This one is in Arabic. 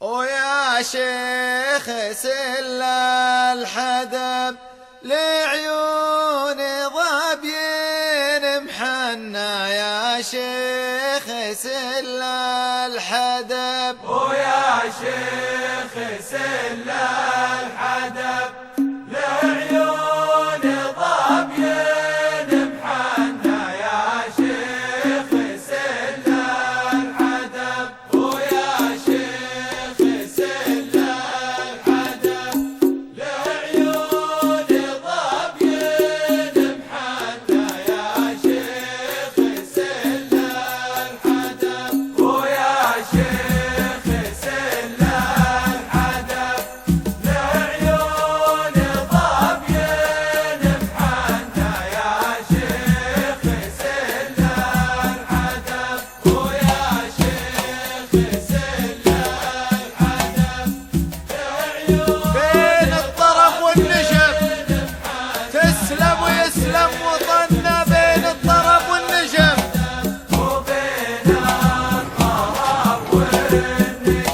ويا شيخ سل الحدب لعيون ظبيين محنى، يا شيخ سل الحدب ويا شيخ سل الحدب لعيون ظبيين محنى، يا شيخ سل الحدب ويا شيخ سل الحدب لعيون ظبيين محنى، يا شيخ سل الحدب ويا شيخ سل الحدب لعيون ظبيين محنى، يا شيخ سل الحدب ويا شيخ سل الحدب لعيون بين الطرف والنشف تسلم ويسلم وطننا، بين الطرف والنشف وبين الطرف والنشف